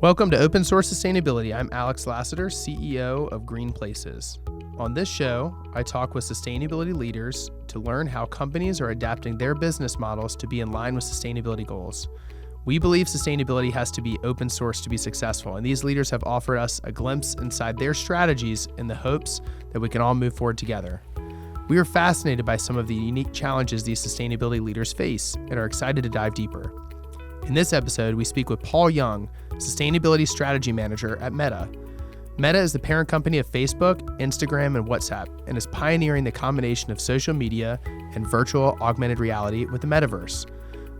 Welcome to Open Source Sustainability. I'm Alex Lassiter, CEO of Green Places. On this show, I talk with sustainability leaders to learn how companies are adapting their business models to be in line with sustainability goals. We believe sustainability has to be open source to be successful, and these leaders have offered us a glimpse inside their strategies in the hopes that we can all move forward together. We are fascinated by some of the unique challenges these sustainability leaders face and are excited to dive deeper. In this episode, we speak with Paull Young, Sustainability Strategy Manager at Meta. Meta is the parent company of Facebook, Instagram, and WhatsApp, and is pioneering the combination of social media and virtual augmented reality with the metaverse.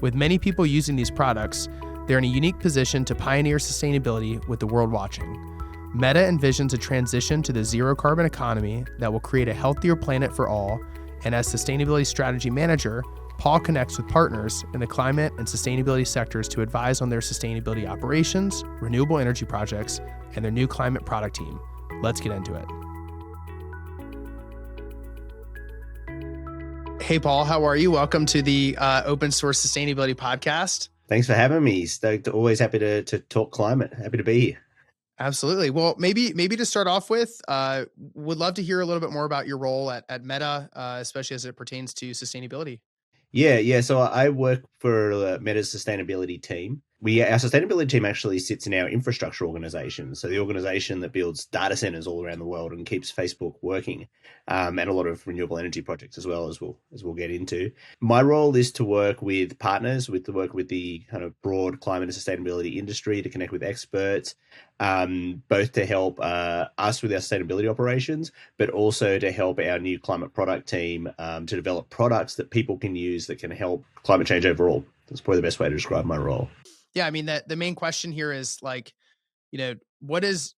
With many people using these products, they're in a unique position to pioneer sustainability with the world watching. Meta envisions a transition to the zero-carbon economy that will create a healthier planet for all, and as Sustainability Strategy Manager, Paull connects with partners in the climate and sustainability sectors to advise on their sustainability operations, renewable energy projects, and their new climate product team. Let's get into it. Hey, Paull, how are you? Welcome to the Open Source Sustainability Podcast. Thanks for having me. Stoked. Always happy to talk climate. Happy to be here. Absolutely. Well, maybe to start off with, would love to hear a little bit more about your role at Meta, especially as it pertains to sustainability. Yeah. So I work for Meta's sustainability team. Our sustainability team actually sits in our infrastructure organization. So the organization that builds data centers all around the world and keeps Facebook working, and a lot of renewable energy projects as well, as we'll get into. My role is to work with partners, to work with the kind of broad climate and sustainability industry, to connect with experts, both to help us with our sustainability operations, but also to help our new climate product team to develop products that people can use that can help climate change overall. That's probably the best way to describe my role. Yeah, I mean, the main question here is what is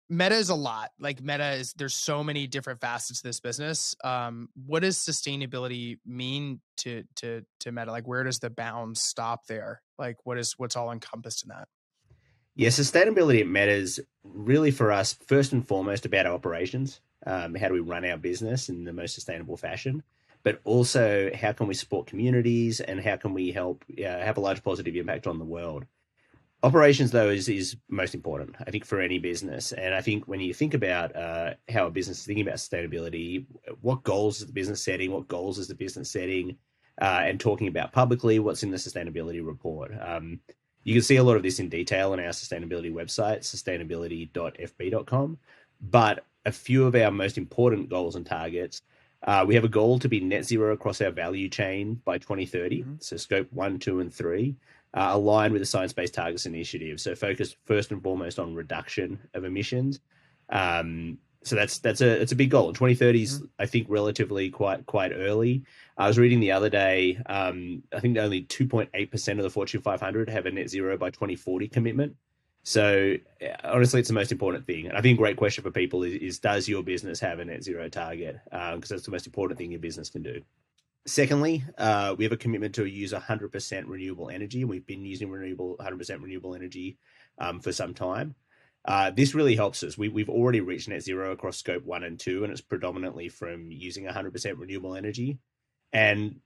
Meta is a lot. Like there's so many different facets to this business. What does sustainability mean to Meta? Like, where does the bounds stop there? Like, what's all encompassed in that? Yeah, sustainability at Meta is really for us, first and foremost, about our operations. How do we run our business in the most sustainable fashion? But also, how can we support communities and how can we help have a large positive impact on the world? Operations, though, is most important, I think, for any business. And I think when you think about how a business is thinking about sustainability, what goals is the business setting, what goals is the business setting, and talking about publicly what's in the sustainability report. You can see a lot of this in detail on our sustainability website, sustainability.fb.com. But a few of our most important goals and targets, we have a goal to be net zero across our value chain by 2030. Mm-hmm. So scope 1, 2, and 3, aligned with the Science Based Targets Initiative. So focused first and foremost on reduction of emissions. So it's a big goal. 2030 is, mm-hmm. I think, relatively quite early. I was reading the other day, I think only 2.8% of the Fortune 500 have a net zero by 2040 commitment. So honestly, it's the most important thing. And I think a great question for people is does your business have a net zero target? Because that's the most important thing your business can do. Secondly, we have a commitment to use 100% renewable energy. We've been using 100% renewable energy for some time. This really helps us. We've already reached net zero across scope 1 and 2, and it's predominantly from using 100% renewable energy. And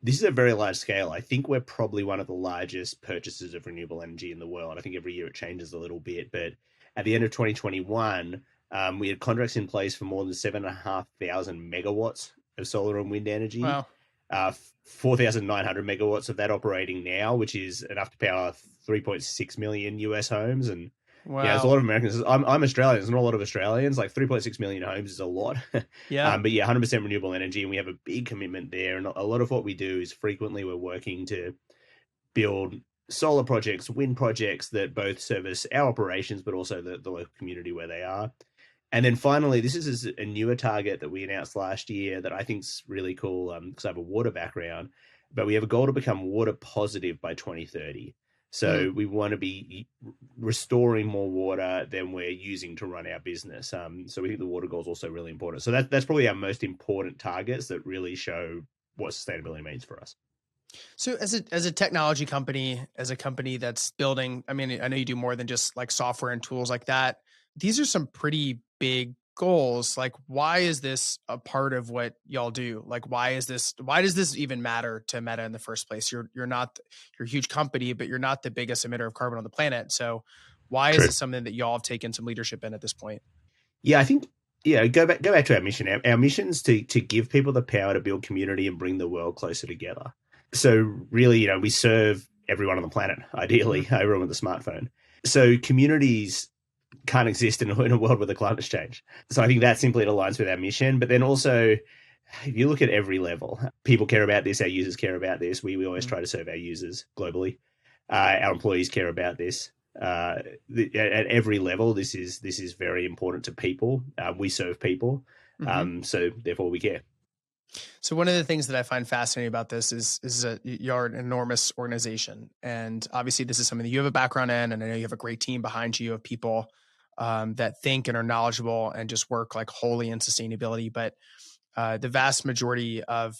this is a very large scale. I think we're probably one of the largest purchasers of renewable energy in the world. I think every year it changes a little bit, but at the end of 2021, we had contracts in place for more than 7,500 megawatts of solar and wind energy. Wow. 4,900 megawatts of that operating now, which is enough to power 3.6 million US homes. And wow. Yeah, there's a lot of Americans. I'm Australian. There's not a lot of Australians. Like 3.6 million homes is a lot. Yeah. But yeah, 100% renewable energy. And we have a big commitment there. And a lot of what we do is frequently we're working to build solar projects, wind projects that both service our operations, but also the local community where they are. And then finally, this is a newer target that we announced last year that I think is really cool because I have a water background, but we have a goal to become water positive by 2030. So we want to be restoring more water than we're using to run our business. So we think the water goal is also really important. So that's probably our most important targets that really show what sustainability means for us. So as a technology company, as a company that's building, I mean, I know you do more than just like software and tools like that. These are some pretty big goals. Like, why is this a part of what y'all do? Like, why does this even matter to Meta in the first place? You're a huge company, but you're not the biggest emitter of carbon on the planet. So Why is True. this something that y'all have taken some leadership in at this point? Yeah, I think go back to our mission. Our mission is to give people the power to build community and bring the world closer together. So really, we serve everyone on the planet, ideally, everyone with a smartphone. So communities can't exist in a world where the climate's change. So I think that simply aligns with our mission. But then also, if you look at every level, people care about this, our users care about this. We always try to serve our users globally. Our employees care about this. At every level, this is very important to people. We serve people, so therefore we care. So one of the things that I find fascinating about this is you're an enormous organization, and obviously this is something that you have a background in, and I know you have a great team behind you of people that think and are knowledgeable and just work like wholly in sustainability. But the vast majority of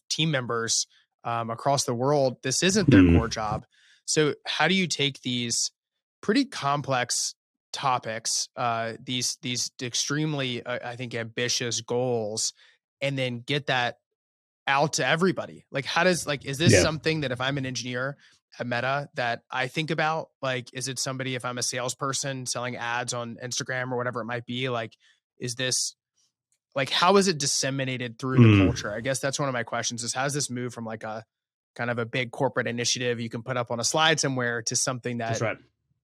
team members across the world, this isn't their core job. So how do you take these pretty complex topics, these extremely, I think, ambitious goals, and then get that out to everybody? Like, is this something that if I'm an engineer at Meta that I think about? Like, is it somebody, if I'm a salesperson selling ads on Instagram or whatever it might be, like, is this, like, how is it disseminated through the culture? I guess that's one of my questions is, how does this move from like a kind of a big corporate initiative you can put up on a slide somewhere to something that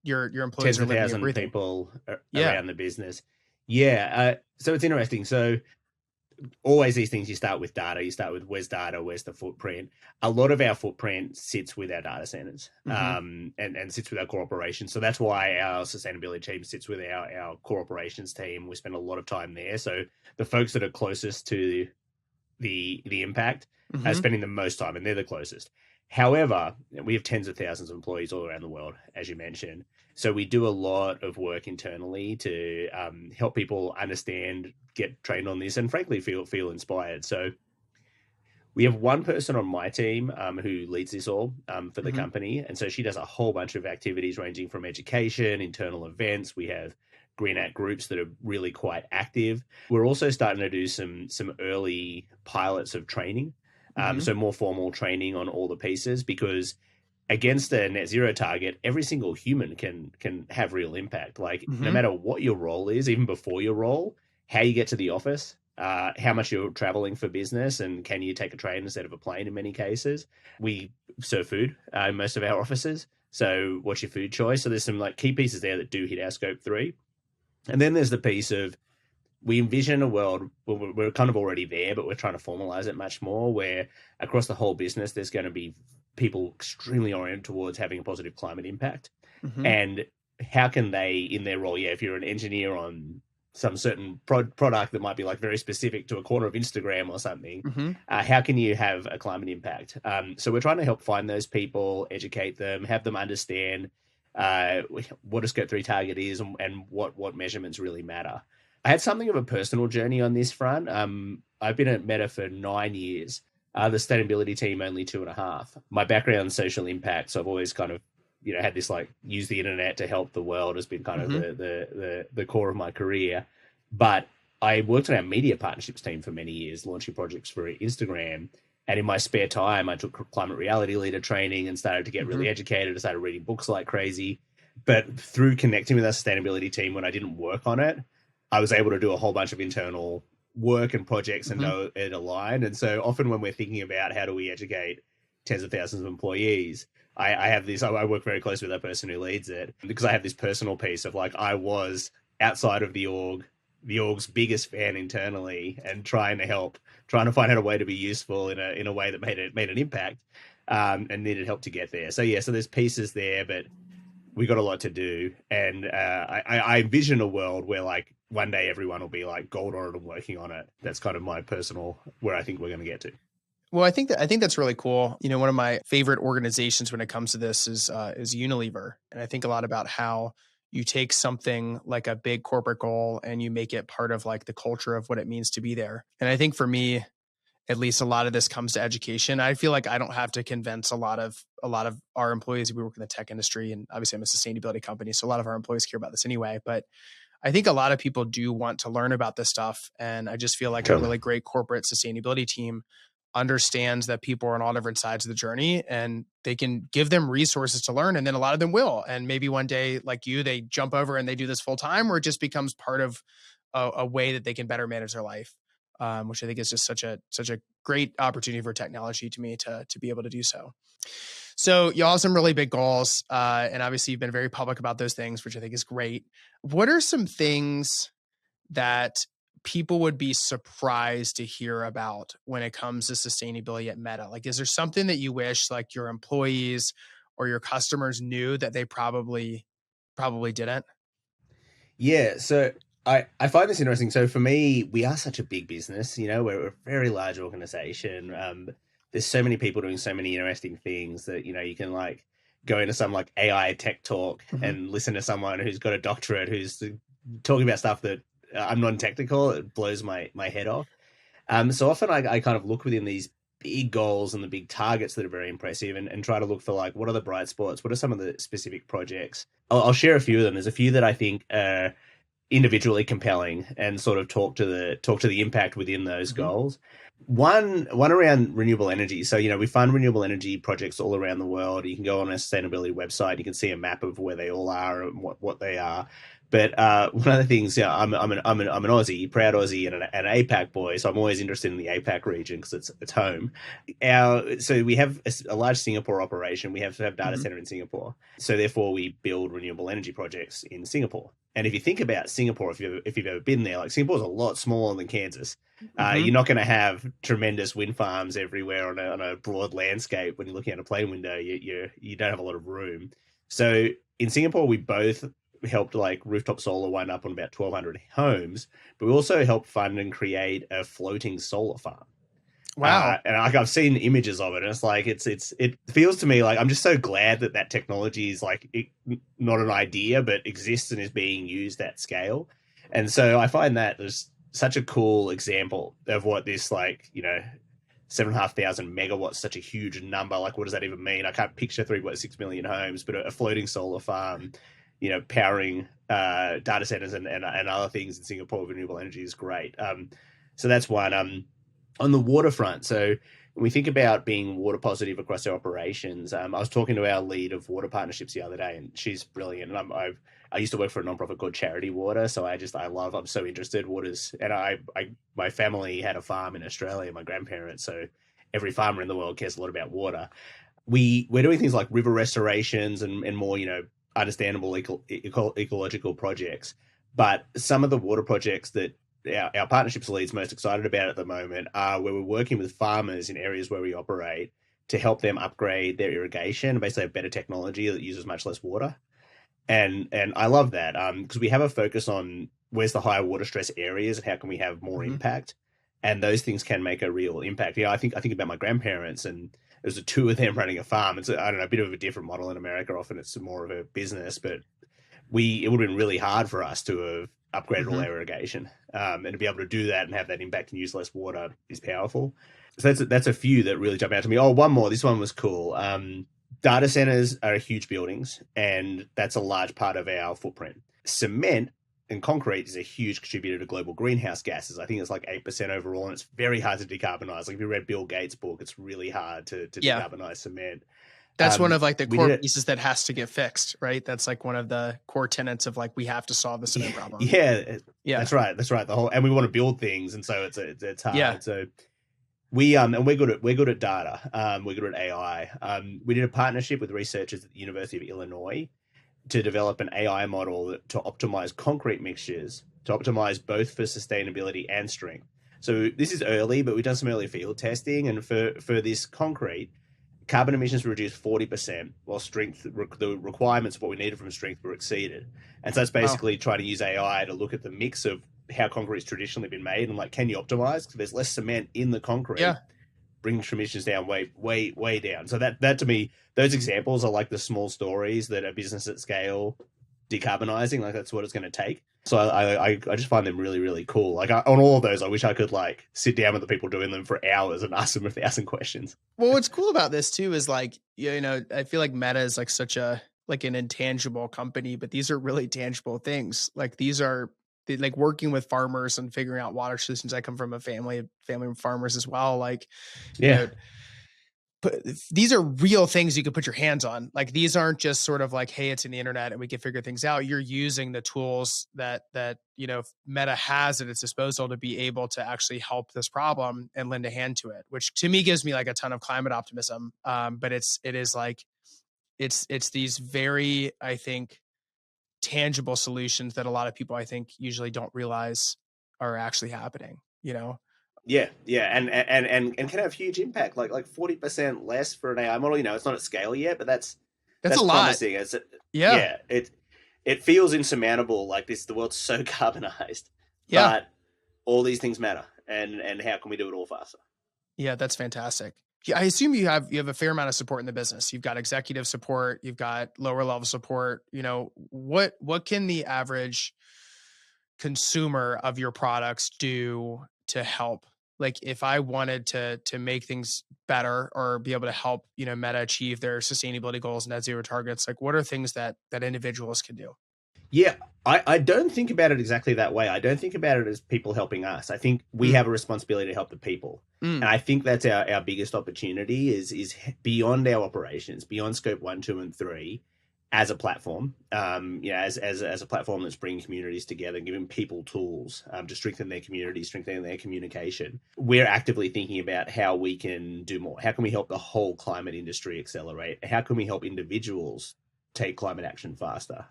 your employees are living and breathing? People around the business. So it's interesting. So always these things, you start with data. You start with where's data, where's the footprint. A lot of our footprint sits with our data centers and sits with our core operations. So that's why our sustainability team sits with our core operations team. We spend a lot of time there. So the folks that are closest to the impact are spending the most time, and they're the closest. However, we have tens of thousands of employees all around the world, as you mentioned. So we do a lot of work internally to help people understand, get trained on this, and frankly, feel inspired. So we have one person on my team who leads this all for the company. And so she does a whole bunch of activities ranging from education, internal events. We have Green Act groups that are really quite active. We're also starting to do some early pilots of training. So more formal training on all the pieces, because against a net zero target, every single human can have real impact. Like no matter what your role is, even before your role, how you get to the office, how much you're traveling for business, and can you take a train instead of a plane in many cases. We serve food in most of our offices. So what's your food choice? So there's some like key pieces there that do hit our scope 3. And then there's the piece of, we envision a world where we're kind of already there, but we're trying to formalize it much more, where across the whole business, there's going to be people extremely oriented towards having a positive climate impact. And how can they, in their role, if you're an engineer on some certain product that might be like very specific to a corner of Instagram or something, how can you have a climate impact? So we're trying to help find those people, educate them, have them understand what a scope 3 target is and what measurements really matter. I had something of a personal journey on this front. I've been at Meta for 9 years. The sustainability team only 2.5. My background is social impact, so I've always kind of, had this like use the internet to help the world has been kind of the core of my career. But I worked on our media partnerships team for many years, launching projects for Instagram. And in my spare time, I took climate reality leader training and started to get really educated. I started reading books like crazy. But through connecting with our sustainability team when I didn't work on it, I was able to do a whole bunch of internal work and projects and know it aligned. And so often when we're thinking about how do we educate tens of thousands of employees, I work very closely with that person who leads it, because I have this personal piece of like, I was outside of the org's biggest fan internally, and trying to find out a way to be useful in a way that made an impact, and needed help to get there. So so there's pieces there, but we got a lot to do. And I envision a world where like one day everyone will be like gold on it and working on it. That's kind of my personal, where I think we're going to get to. Well, I think that's really cool. One of my favorite organizations when it comes to this is Unilever. And I think a lot about how you take something like a big corporate goal and you make it part of like the culture of what it means to be there. And I think for me, at least, a lot of this comes to education. I feel like I don't have to convince a lot of our employees. We work in the tech industry, and obviously I'm a sustainability company, so a lot of our employees care about this anyway. But I think a lot of people do want to learn about this stuff. And I just feel like a really great corporate sustainability team understands that people are on all different sides of the journey, and they can give them resources to learn. And then a lot of them will. And maybe one day, like you, they jump over and they do this full time, or it just becomes part of a way that they can better manage their life. Which I think is just such a great opportunity for technology to me to be able to do so. So y'all have some really big goals, and obviously you've been very public about those things, which I think is great. What are some things that people would be surprised to hear about when it comes to sustainability at Meta? Like, is there something that you wish like your employees or your customers knew that they probably didn't? Yeah, so I find this interesting. So for me, we are such a big business, we're a very large organization. There's so many people doing so many interesting things that, you can like go into some like AI tech talk and listen to someone who's got a doctorate who's talking about stuff that I'm non-technical. It blows my head off. So often I kind of look within these big goals and the big targets that are very impressive and try to look for like, what are the bright spots? What are some of the specific projects? I'll share a few of them. There's a few that I think are individually compelling and sort of talk to the impact within those goals. One around renewable energy. So, we fund renewable energy projects all around the world. You can go on our sustainability website. You can see a map of where they all are and what they are. But one of the things, I'm an Aussie, proud Aussie, and an APAC boy, so I'm always interested in the APAC region because it's home. So we have a large Singapore operation. We have to have data center in Singapore, so therefore we build renewable energy projects in Singapore. And if you think about Singapore, if you've ever been there, like Singapore's a lot smaller than Kansas. You're not going to have tremendous wind farms everywhere on a broad landscape. When you're looking at a plane window, you don't have a lot of room. So in Singapore, we both helped like rooftop solar wind up on about 1,200 homes, but we also helped fund and create a floating solar farm. Wow. And like I've seen images of it, and it's like it feels to me like I'm just so glad that technology is like not an idea, but exists and is being used at scale. And so I find that there's such a cool example of what this 7,500 megawatts, such a huge number. Like, what does that even mean? I can't picture 3.6 million homes, but a floating solar farm, powering data centers and other things in Singapore with renewable energy is great. So that's one. On the waterfront, so when we think about being water positive across our operations, I was talking to our lead of water partnerships the other day, and she's brilliant. And I used to work for a nonprofit called Charity Water, so I'm so interested. Waters, and my family had a farm in Australia, my grandparents, so every farmer in the world cares a lot about water. We're doing things like river restorations and more, understandable ecological projects. But some of the water projects that our partnerships lead's most excited about at the moment are where we're working with farmers in areas where we operate to help them upgrade their irrigation and basically have better technology that uses much less water. And I love that because we have a focus on where's the higher water stress areas and how can we have more impact. And those things can make a real impact. I think about my grandparents, and there's the two of them running a farm. It's a bit of a different model in America. Often it's more of a business, but it would have been really hard for us to have upgraded all our irrigation, and to be able to do that and have that impact and use less water is powerful. So that's a few that really jump out to me. Oh, one more. This one was cool. Data centers are huge buildings, and that's a large part of our footprint. Cement and concrete is a huge contributor to global greenhouse gases. I think it's like 8% overall, and it's very hard to decarbonize. Like if you read Bill Gates' book, it's really hard to decarbonize cement. That's one of like the core pieces that has to get fixed, right? That's like one of the core tenets of like, we have to solve the cement problem. Yeah. That's right. And we want to build things. And so it's hard. Yeah. So and we're good at data. We're good at AI. We did a partnership with researchers at the University of Illinois to develop an AI model to optimize concrete mixtures, to optimize both for sustainability and strength. So this is early, but we've done some early field testing. And for this concrete, carbon emissions were reduced 40%, while the requirements of what we needed from strength were exceeded. And so it's basically trying to use AI to look at the mix of how concrete's traditionally been made and like, can you optimize? Because there's less cement in the concrete. Yeah. Bring emissions down way down. So that to me, those examples are like the small stories that a business at scale decarbonizing, like that's what it's going to take. So I just find them really, really cool. Like on all of those, I wish I could like sit down with the people doing them for hours and ask them 1,000 questions. Well, what's cool about this too is like, I feel like Meta is like such an intangible company, but these are really tangible things. Like these are like working with farmers and figuring out water solutions. I come from a family of farmers as well. Like, you Yeah. know, but these are real things you can put your hands on. Like, these aren't just sort of like, hey, it's in the internet and we can figure things out. You're using the tools that Meta has at its disposal to be able to actually help this problem and lend a hand to it, which to me gives me like a ton of climate optimism. But it's these very, I think, tangible solutions that a lot of people, I think, usually don't realize are actually happening. Yeah, yeah, and can have huge impact, like 40% less for an AI model. It's not at scale yet, but That's a that's lot. promising. Yeah. Yeah, it feels insurmountable. Like this, the world's so carbonized, Yeah. but all these things matter, and how can we do it all faster? Yeah, that's fantastic. Yeah, I assume you have a fair amount of support in the business. You've got executive support, you've got lower level support. What can the average consumer of your products do to help? Like, if I wanted to make things better or be able to help, Meta achieve their sustainability goals and net zero targets, like what are things that individuals can do? Yeah, I don't think about it exactly that way. I don't think about it as people helping us. I think we Mm, have a responsibility to help the people. mm, And I think that's our biggest opportunity is beyond our operations, beyond scope 1, 2, and 3, as a platform. As a platform that's bringing communities together, giving people tools to strengthen their community, strengthen their communication. We're actively thinking about how we can do more. How can we help the whole climate industry accelerate? How can we help individuals take climate action faster?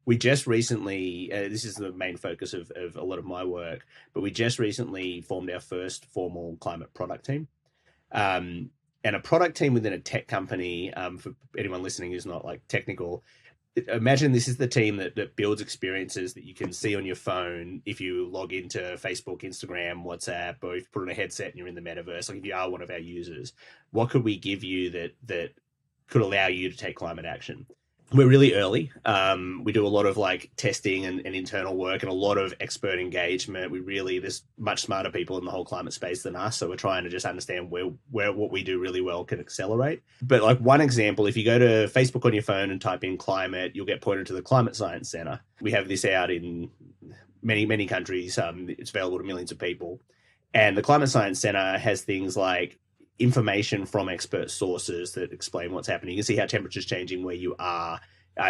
We just recently, this is the main focus of a lot of my work, but we just recently formed our first formal climate product team. And a product team within a tech company, for anyone listening who's not like technical, imagine this is the team that builds experiences that you can see on your phone if you log into Facebook, Instagram, WhatsApp, or if you put on a headset and you're in the metaverse. Like, if you are one of our users, what could we give you that could allow you to take climate action? We're really early. We do a lot of like testing and internal work and a lot of expert engagement. There's much smarter people in the whole climate space than us. So we're trying to just understand where what we do really well can accelerate. But like, one example, if you go to Facebook on your phone and type in climate, you'll get pointed to the Climate Science Center. We have this out in many, many countries. It's available to millions of people. And the Climate Science Center has things like information from expert sources that explain what's happening. You can see how temperature's changing where you are.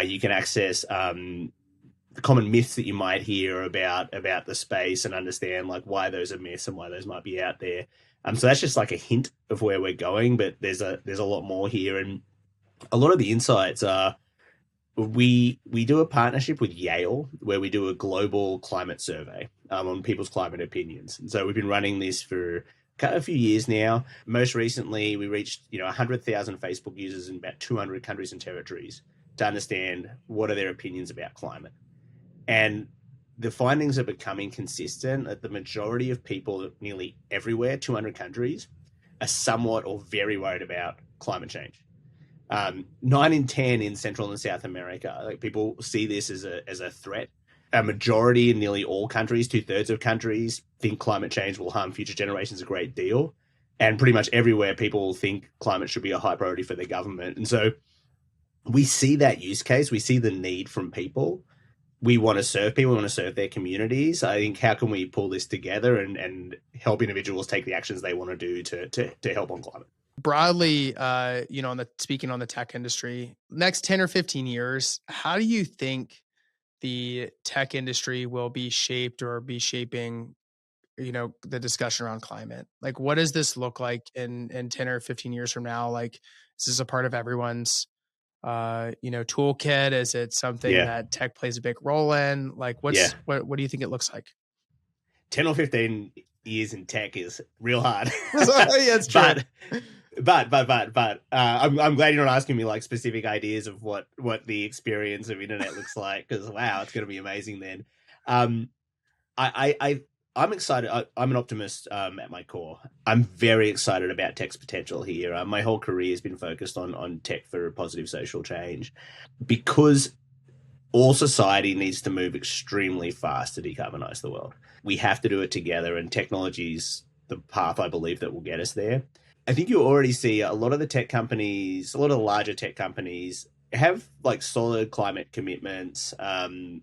You can access the common myths that you might hear about the space and understand like why those are myths and why those might be out there. So that's just like a hint of where we're going, but there's a lot more here, and a lot of the insights are we do a partnership with Yale where we do a global climate survey on people's climate opinions. And so we've been running this for a few years now. Most recently, we reached 100,000 Facebook users in about 200 countries and territories to understand what are their opinions about climate. And the findings are becoming consistent that the majority of people nearly everywhere, 200 countries, are somewhat or very worried about climate change. 9 in 10 in Central and South America, like, people see this as a threat. A majority in nearly all countries, 2/3 of countries, think climate change will harm future generations a great deal. And pretty much everywhere, people think climate should be a high priority for their government. And so we see that use case. We see the need from people. We want to serve people. We want to serve their communities. I think, how can we pull this together and help individuals take the actions they want to do to help on climate? Broadly, speaking on the tech industry, next 10 or 15 years, how do you think the tech industry will be shaped or be shaping, the discussion around climate? Like, what does this look like in 10 or 15 years from now? Like, is this a part of everyone's, toolkit? Is it something Yeah, that tech plays a big role in? Like, yeah. what do you think it looks like? 10 or 15 years in tech is real hard. Yeah, it's true. I'm glad you're not asking me like specific ideas of what the experience of internet looks like, because wow, it's going to be amazing then. Um, I'm excited. I'm an optimist at my core. I'm very excited about tech's potential here. My whole career has been focused on tech for positive social change, because all society needs to move extremely fast to decarbonize the world. We have to do it together, and technology is the path, I believe, that will get us there. I think you already see a lot of the larger tech companies have like solid climate commitments,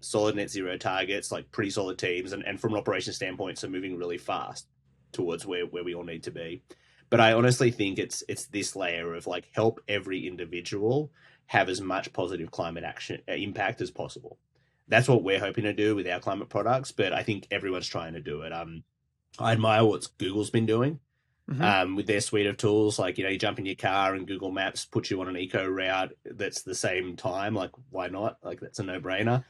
solid net zero targets, like pretty solid teams, and from an operations standpoint, so moving really fast towards where we all need to be. But I honestly think it's this layer of like help every individual have as much positive climate action impact as possible. That's what we're hoping to do with our climate products, but I think everyone's trying to do it. I admire what Google's been doing Hmm. with their suite of tools. Like, you jump in your car and Google Maps puts you on an eco route that's the same time. Like, why not? Like, that's a no brainer.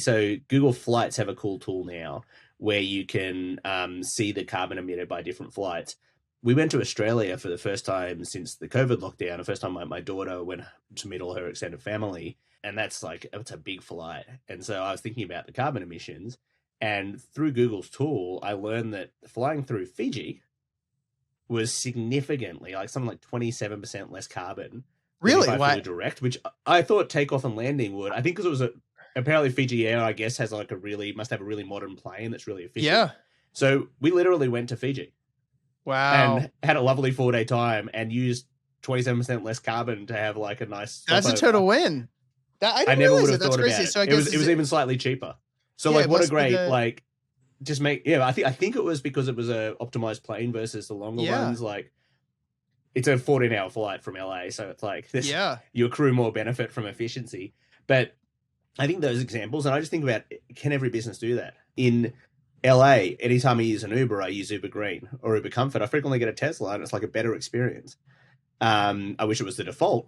So Google Flights have a cool tool now where you can see the carbon emitted by different flights. We went to Australia for the first time since the COVID lockdown. The first time my daughter went to meet all her extended family. And that's like, it's a big flight. And so I was thinking about the carbon emissions. And through Google's tool, I learned that flying through Fiji was significantly like something like 27% less carbon than if Really? I flew Why? direct, which I thought takeoff and landing would. I think because apparently Fiji Air, I guess, has like must have a really modern plane that's really efficient. Yeah. So we literally went to Fiji Wow. and had a lovely 4 day time and used 27% less carbon to have like a nice That's a stopover. total win. That I I didn't never would realize it. have That's thought about crazy. it. So I It was guess it was even slightly cheaper. So yeah, like it what a must be great the like just make yeah, I think it was because it was a optimized plane versus the longer yeah. ones. Like it's a 14-hour flight from LA, so it's like this Yeah. you accrue more benefit from efficiency. But I think those examples, and I just think about, can every business do that? In LA, anytime I use an Uber, I use Uber Green or Uber Comfort. I frequently get a Tesla, and it's like a better experience. I wish it was the default,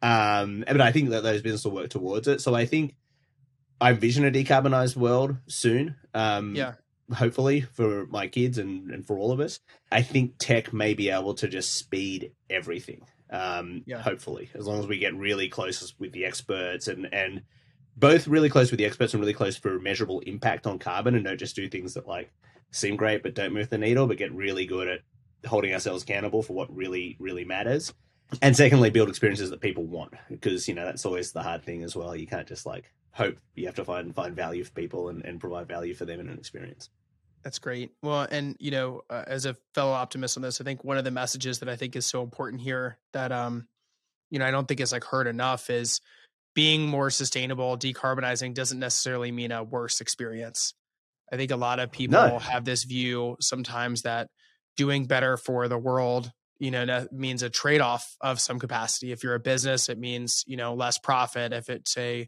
but I think that those businesses will work towards it. So I think I envision a decarbonized world soon. Yeah. Hopefully for my kids and for all of us. I think tech may be able to just speed everything. Yeah. Hopefully, as long as we get really close with the experts and both really close with the experts and really close for measurable impact on carbon, and don't just do things that like seem great but don't move the needle, but get really good at holding ourselves accountable for what really matters. And secondly, build experiences that people want, because that's always the hard thing as well. You can't just like hope. You have to find value for people and provide value for them in an experience. That's great. Well, and as a fellow optimist on this, I think one of the messages that I think is so important here that I don't think is like heard enough is being more sustainable, decarbonizing doesn't necessarily mean a worse experience. I think a lot of No, people have this view sometimes that doing better for the world, that means a trade-off of some capacity. If you're a business, it means, less profit. If it's a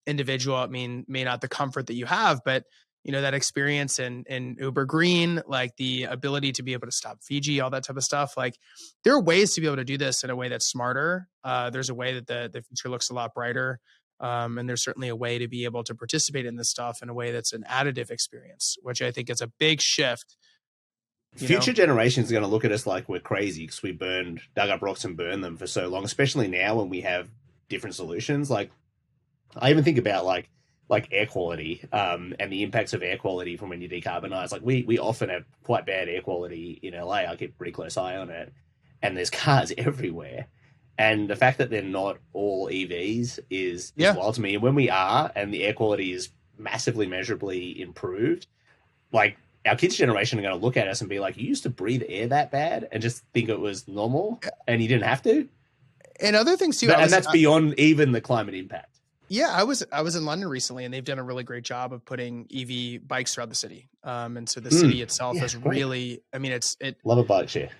individual, it may not the comfort that you have, but that experience in Uber Green, like the ability to be able to stop Fiji, all that type of stuff. Like there are ways to be able to do this in a way that's smarter. There's a way that the future looks a lot brighter. And there's certainly a way to be able to participate in this stuff in a way that's an additive experience, which I think is a big shift, you future know? generations are going to look at us like we're crazy because we dug up rocks and burned them for so long, especially now when we have different solutions. Like I even think about like air quality, and the impacts of air quality from when you decarbonize. Like we often have quite bad air quality in LA. I keep a pretty close eye on it, and there's cars everywhere. And the fact that they're not all EVs is Yeah. wild to me. And when we are, and the air quality is massively measurably improved, like our kids' generation are going to look at us and be like, "You used to breathe air that bad," and just think it was normal, and you didn't have to. And other things too. And that's beyond even the climate impact. Yeah, I was in London recently, and they've done a really great job of putting EV bikes throughout the city. And so the city itself Yeah, is great. really, I mean, Love a bike share.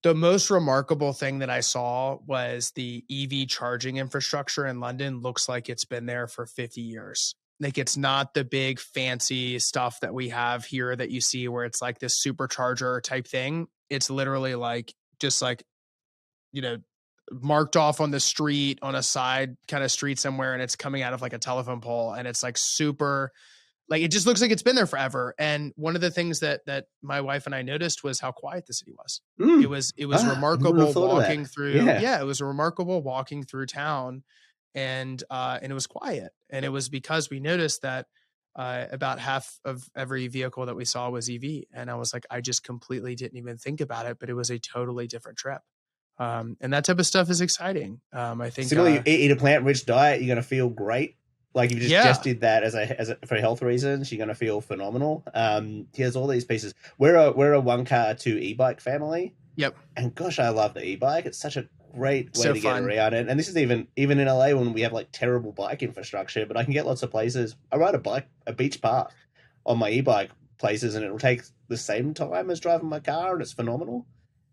the most remarkable thing that I saw was the EV charging infrastructure in London looks like it's been there for 50 years. Like it's not the big fancy stuff that we have here that you see where it's like this supercharger type thing. It's literally like just like, you know, marked off on the street on a side kind of street somewhere, and it's coming out of like a telephone pole, and it's like super, like it just looks like it's been there forever. And one of the things that my wife and I noticed was how quiet the city was. It Mm. was I wouldn't have remarkable thought of that. walking through. Yeah. Yeah, it was remarkable walking through town, and it was quiet. And it was because we noticed that about half of every vehicle that we saw was EV. And I was like, I just completely didn't even think about it, but it was a totally different trip. And that type of stuff is exciting. I think, Similarly, eat a plant-rich diet, you're going to feel great. Like if you just yeah, did that for health reasons, you're going to feel phenomenal. Here's all these pieces. We're a one car two e-bike family, yep, and gosh, I love the e-bike. It's such a great way So to get fun. around it. And this is even in LA when we have like terrible bike infrastructure, but I can get lots of places. I ride a beach park on my e-bike places, and it'll take the same time as driving my car, and it's phenomenal.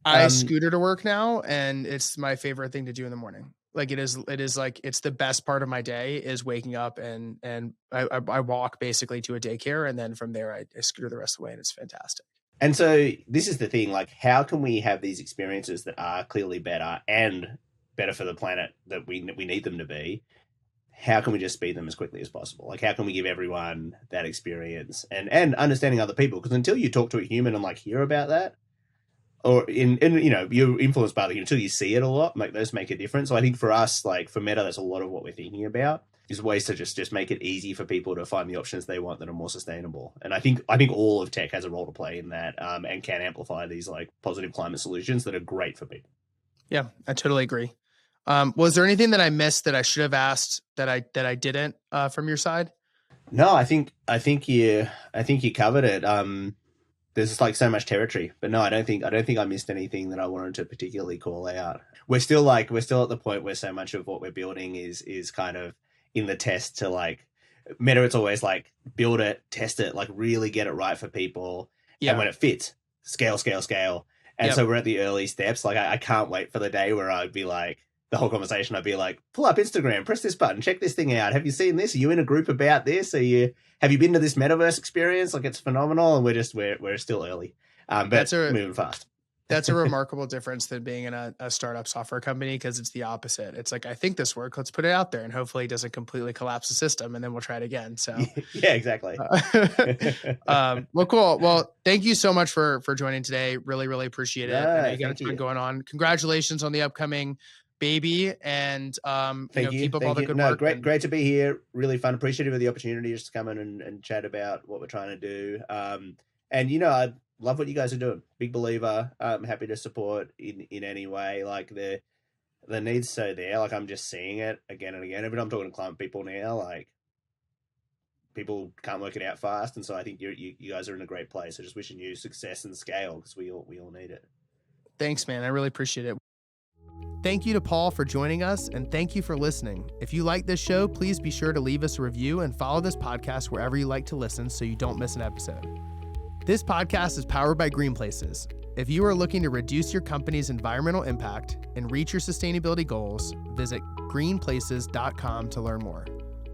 I Um, scooter to work now, and it's my favorite thing to do in the morning. Like it is like, it's the best part of my day is waking up and I walk basically to a daycare. And then from there, I scooter the rest of the way, and it's fantastic. and so this is the thing, like, how can we have these experiences that are clearly better and better for the planet that we need them to be? How can we just speed them as quickly as possible? Like, how can we give everyone that experience and understanding other people? Because until you talk to a human and like hear about that, or in you're influenced by it until you see it a lot, like those make a difference. So I think for us, like for Meta, that's a lot of what we're thinking about is ways to just make it easy for people to find the options they want that are more sustainable. And I think all of tech has a role to play in that, and can amplify these like positive climate solutions that are great for people. Yeah, I totally agree. Was there anything that I missed that I should have asked that I didn't from your side? No, I think you covered it. There's like so much territory, but no, I don't think I missed anything that I wanted to particularly call out. We're still at the point where so much of what we're building is kind of in the test to like Meta. It's always like build it, test it, like really get it right for people. Yeah. And when it fits, scale. And Yep. so we're at the early steps. Like I can't wait for the day where I'd be like, the whole conversation, I'd be like, pull up Instagram, press this button, check this thing out. Have you seen this? Are you in a group about this? Have you been to this metaverse experience? Like, it's phenomenal. And we're still early, but moving fast. That's a remarkable difference than being in a startup software company, because it's the opposite. It's like, I think this works. Let's put it out there, and hopefully it doesn't completely collapse the system, and then we'll try it again. So yeah, exactly. Well, cool. Well, thank you so much for joining today. Really, really appreciate it. I know you got a thank ton you. going on. Congratulations on the upcoming baby, and Thank you. keep up all the good No, work. great to be here. Really fun. Appreciative of the opportunity just to come in and chat about what we're trying to do. And I love what you guys are doing. Big believer. I'm happy to support in any way. Like the need's so there. Like I'm just seeing it again and again. Every time I'm talking to client people now, like people can't work it out fast, and so I think you guys are in a great place. So just wishing you success and scale, because we all need it. Thanks, man. I really appreciate it. Thank you to Paull for joining us, and thank you for listening. If you like this show, please be sure to leave us a review and follow this podcast wherever you like to listen so you don't miss an episode. This podcast is powered by Green Places. If you are looking to reduce your company's environmental impact and reach your sustainability goals, visit greenplaces.com to learn more.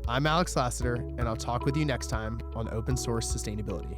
I'm Alex Lassiter, and I'll talk with you next time on Open Source Sustainability.